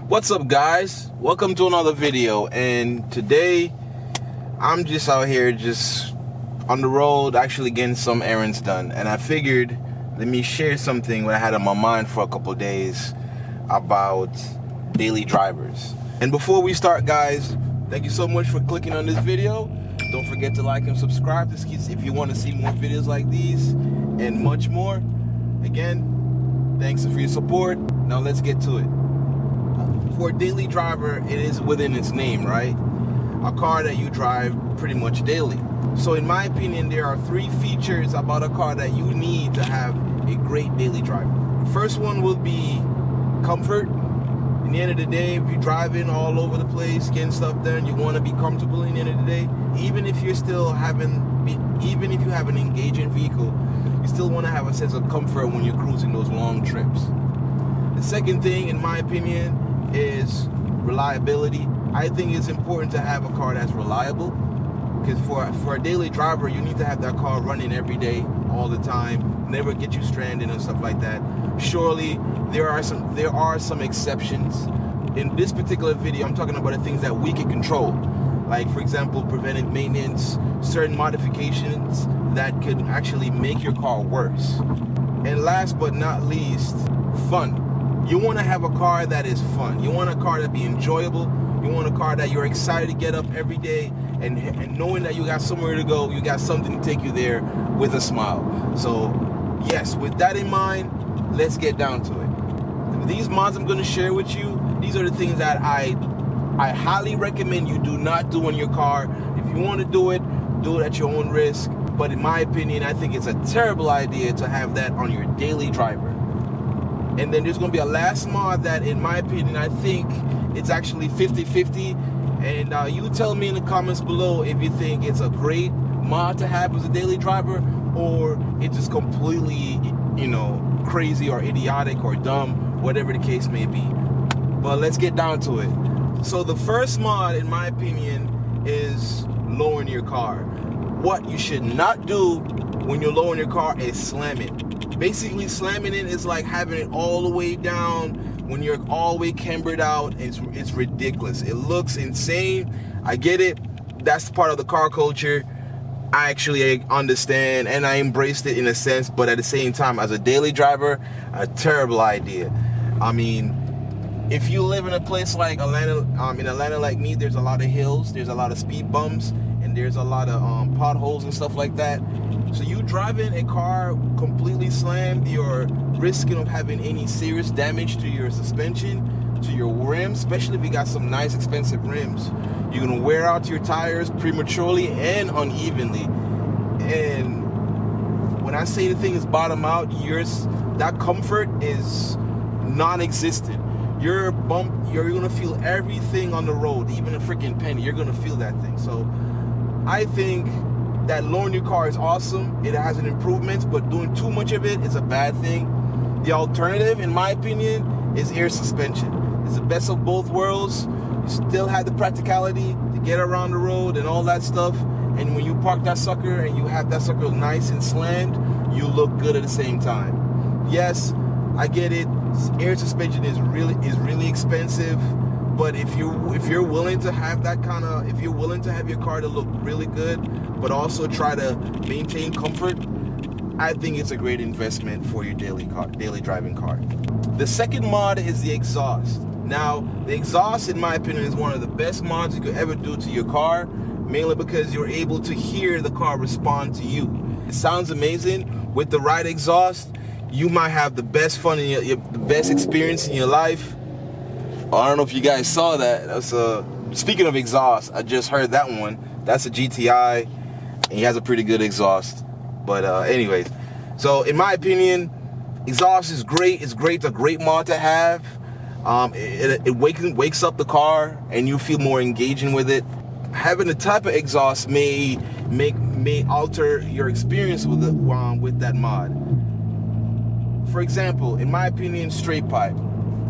What's up, guys? Welcome to another video, and today I'm just out here just on the road actually getting some errands done, and I figured let me share something that I had on my mind for a couple of days about daily drivers. And before we start, guys, thank you so much for clicking on this video. Don't forget to like and subscribe if you want to see more videos like these and much more. Again, thanks for your support. Now let's get to it. For a daily driver, it is within its name, right? A car that you drive pretty much daily. So in my opinion, there are three features about a car that you need to have a great daily driver. The first one will be comfort. In the end of the day, if you're driving all over the place, getting stuff done, you want to be comfortable in the end of the day. Even if you have an engaging vehicle, you still want to have a sense of comfort when you're cruising those long trips. The second thing, in my opinion, is reliability. I think it's important to have a car that's reliable, because for a daily driver, you need to have that car running every day, all the time, never get you stranded and stuff like that. Surely there are some exceptions. In this particular video, I'm talking about the things that we can control, like, for example, preventive maintenance, certain modifications that could actually make your car worse. And last but not least, fun. You want to have a car that is fun. You want a car that be enjoyable. You want a car that you're excited to get up every day and knowing that you got somewhere to go, you got something to take you there with a smile. So yes, with that in mind, let's get down to it. These mods I'm going to share with you, these are the things that I highly recommend you do not do on your car. If you want to do it at your own risk. But in my opinion, I think it's a terrible idea to have that on your daily driver. And then there's going to be a last mod that, in my opinion, I think it's actually 50-50. And you tell me in the comments below if you think it's a great mod to have as a daily driver, or it's just completely, crazy or idiotic or dumb, whatever the case may be. But let's get down to it. So the first mod, in my opinion, is lowering your car. What you should not do when you're lowering your car is slam it. Basically, slamming it is like having it all the way down when you're all the way cambered out. It's ridiculous. It looks insane. I get it. That's part of the car culture. I actually understand and I embraced it in a sense, but at the same time, as a daily driver, a terrible idea. I mean, if you live in a place like Atlanta, in Atlanta like me, there's a lot of hills, there's a lot of speed bumps, and there's a lot of potholes and stuff like that. So you driving a car completely slammed, you're risking of having any serious damage to your suspension, to your rims, especially if you got some nice expensive rims. You're gonna wear out your tires prematurely and unevenly. And when I say the thing is bottom out, that comfort is non-existent. You're gonna feel everything on the road, even a freaking penny. You're gonna feel that thing. So I think that lowering your car is awesome. It has an improvement, but doing too much of it is a bad thing. The alternative, in my opinion, is air suspension. It's the best of both worlds. You still have the practicality to get around the road and all that stuff. And when you park that sucker and you have that sucker nice and slammed, you look good at the same time. Yes, I get it. Air suspension is really expensive. But if you're willing to have if you're willing to have your car to look really good, but also try to maintain comfort, I think it's a great investment for your daily driving car. The second mod is the exhaust. Now, the exhaust, in my opinion, is one of the best mods you could ever do to your car, mainly because you're able to hear the car respond to you. It sounds amazing. With the right exhaust, you might have the best fun the best experience in your life. I don't know if you guys saw that. That's speaking of exhaust, I just heard that one. That's a GTI, and he has a pretty good exhaust. But anyways, so in my opinion, exhaust is great. It's great. It's a great mod to have. It wakes up the car, and you feel more engaging with it. Having the type of exhaust may alter your experience with that mod. For example, in my opinion, straight pipe.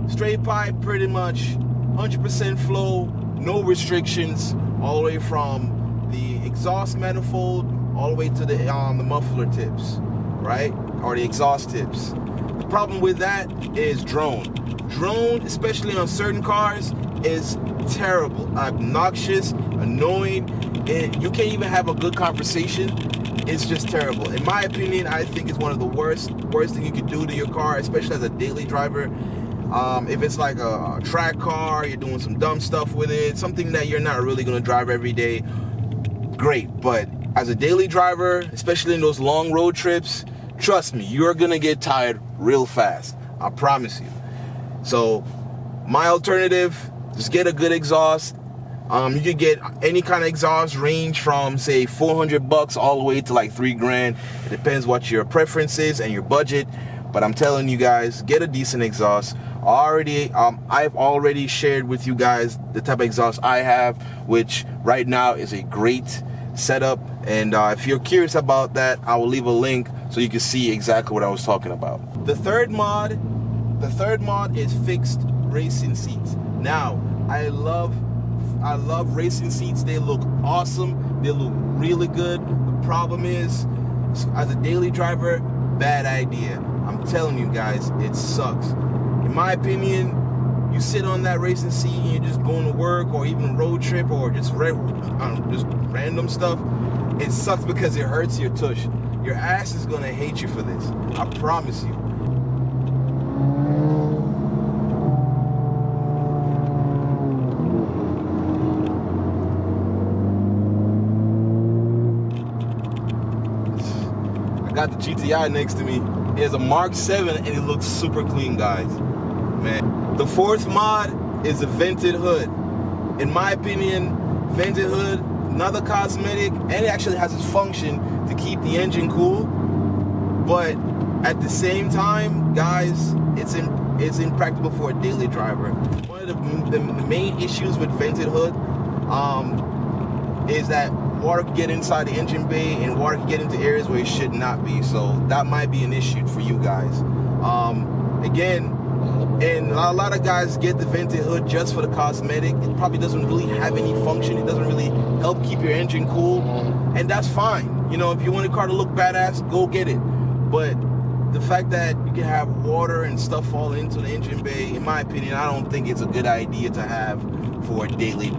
Straight pipe, pretty much 100% flow, no restrictions, all the way from the exhaust manifold all the way to the muffler tips, right? Or the exhaust tips. The problem with that is drone. Drone, especially on certain cars, is terrible, obnoxious, annoying, and you can't even have a good conversation. It's just terrible. In my opinion, I think it's one of the worst thing you can do to your car, especially as a daily driver. If it's like a track car, you're doing some dumb stuff with it, something that you're not really gonna drive every day, great. But as a daily driver, especially in those long road trips, trust me, you're gonna get tired real fast. I promise you. So my alternative, just get a good exhaust. You could get any kind of exhaust, range from say $400 all the way to like $3,000. It depends what your preference is and your budget. But I'm telling you guys, get a decent exhaust. I've already shared with you guys the type of exhaust I have, which right now is a great setup. And if you're curious about that, I will leave a link so you can see exactly what I was talking about. The third mod is fixed racing seats. Now, I love racing seats. They look awesome. They look really good. The problem is, as a daily driver, bad idea. I'm telling you guys, it sucks. In my opinion, you sit on that racing seat and you're just going to work or even road trip or just random stuff. It sucks because it hurts your tush. Your ass is gonna hate you for this. I promise you. I got the GTI next to me. It has a Mark 7 and it looks super clean, guys. Man. The fourth mod is a vented hood. In my opinion, vented hood, another cosmetic, and it actually has its function to keep the engine cool. But at the same time, guys, it's impractical for a daily driver. One of the main issues with vented hood is that water can get inside the engine bay and water can get into areas where it should not be. So that might be an issue for you guys. Again, and a lot of guys get the vented hood just for the cosmetic. It probably doesn't really have any function. It doesn't really help keep your engine cool, and that's fine. You know, if you want a car to look badass, go get it. But the fact that you can have water and stuff fall into the engine bay, in my opinion, I don't think it's a good idea to have for a daily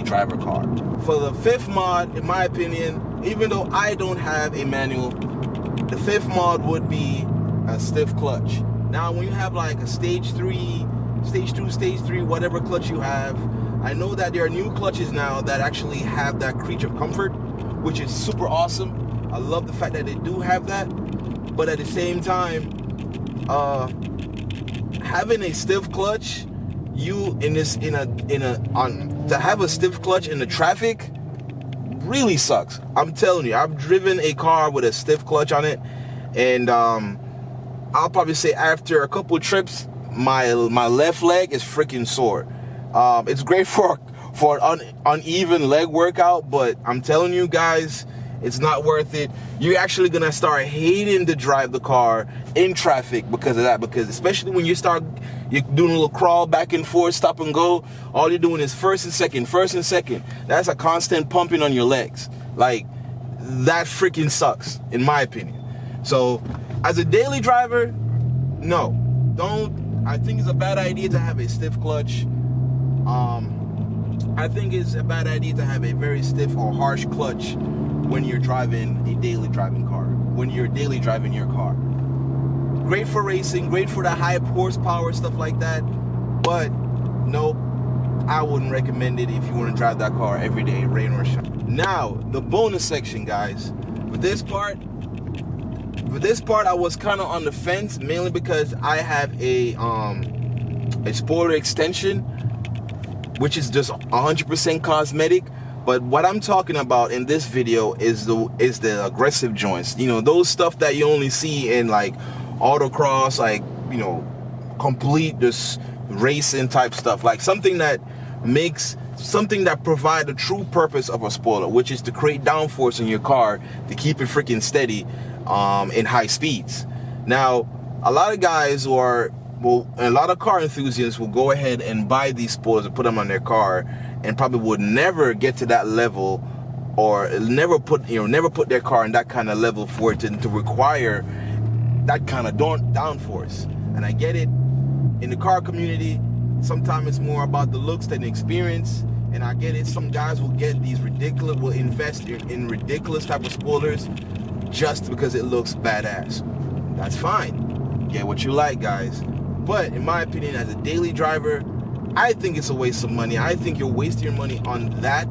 driver car. For the fifth mod, in my opinion, even though I don't have a manual, the fifth mod would be a stiff clutch. Now, when you have like a stage 3, stage 2, stage 3, whatever clutch you have, I know that there are new clutches now that actually have that creature of comfort, which is super awesome. I love the fact that they do have that. But at the same time, having a stiff clutch, to have a stiff clutch in the traffic really sucks. I'm telling you, I've driven a car with a stiff clutch on it, and I'll probably say after a couple of trips, my left leg is freaking sore. It's great for an uneven leg workout, but I'm telling you guys, it's not worth it. You're actually gonna start hating to drive the car in traffic because of that. Because especially when you're doing a little crawl back and forth, stop and go, all you're doing is first and second. That's a constant pumping on your legs. Like, that freaking sucks, in my opinion. So, as a daily driver, no, don't. I think it's a bad idea to have a stiff clutch. I think it's a bad idea to have a very stiff or harsh clutch when you're driving a daily driving car, when you're daily driving your car. Great for racing, great for the high horsepower, stuff like that, but nope, I wouldn't recommend it if you want to drive that car every day, rain or shine. Now, the bonus section, guys. For this part, I was kind of on the fence, mainly because I have a spoiler extension, which is just 100% cosmetic. But what I'm talking about in this video is the aggressive joints. You know, those stuff that you only see in like autocross, like, you know, complete just racing type stuff. Like something that provide the true purpose of a spoiler, which is to create downforce in your car to keep it freaking steady in high speeds. Now, a lot of guys a lot of car enthusiasts will go ahead and buy these spoilers and put them on their car, and probably would never get to that level, or never put their car in that kind of level for it to require that kind of downforce. And I get it. In the car community, sometimes it's more about the looks than the experience. And I get it. Some guys will get these ridiculous, will invest in ridiculous type of spoilers just because it looks badass. That's fine. Get what you like, guys. But in my opinion, as a daily driver, I think it's a waste of money. I think you're wasting your money on that.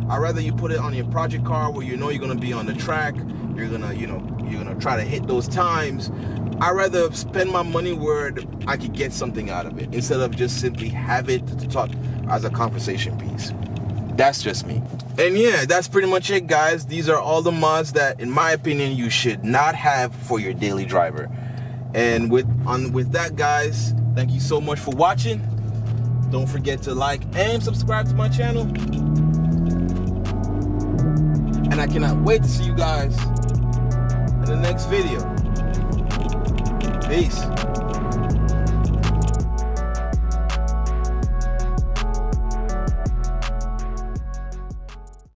I'd rather you put it on your project car where you know you're gonna be on the track. You're gonna try to hit those times. I'd rather spend my money where I could get something out of it instead of just simply have it to talk as a conversation piece. That's just me. And yeah, that's pretty much it, guys. These are all the mods that, in my opinion, you should not have for your daily driver. And with that, guys, thank you so much for watching. Don't forget to like and subscribe to my channel. And I cannot wait to see you guys in the next video. Peace.